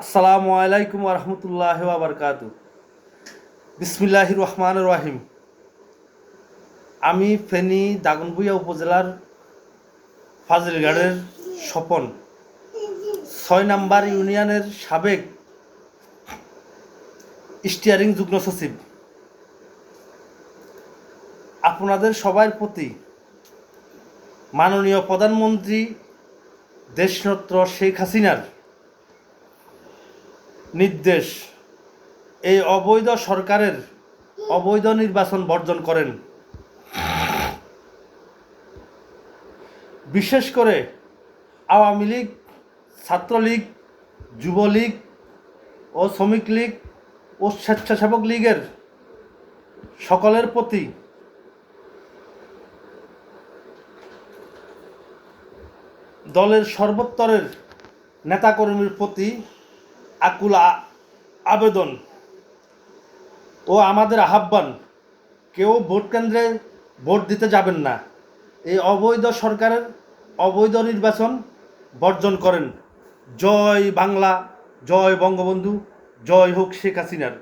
আসসালামু আলাইকুম রহমতুল্লাহ বাবরকাতু। বিসমিল্লাহির রহমানির রহিম। আমি ফেনী দাগনভূঞা উপজেলার ফাজিলগড়ের স্বপন ৬ নম্বর ইউনিয়নের সাবেক স্টিয়ারিং যুগ্ম সচিব। আপনাদের সবার প্রতি মাননীয় প্রধানমন্ত্রী দেশরত্ন শেখ হাসিনার নির্দেশ, এই অবৈধ সরকারের অবৈধ নির্বাচন বর্জন করেন। বিশেষ করে আওয়ামী লীগ, ছাত্রলীগ, যুবলীগ ও শ্রমিক লীগ ও স্বেচ্ছাসেবক লীগের সকলের প্রতি দলের সর্বস্তরের নেতাকর্মীর প্রতি আকুল আবেদন ও আমাদের আহ্বান, কেউ ভোট কেন্দ্রে ভোট দিতে যাবেন না। এই অবৈধ সরকারের অবৈধ নির্বাচন বর্জন করেন। জয় বাংলা, জয় বঙ্গবন্ধু, জয় হোক শেখ হাসিনার।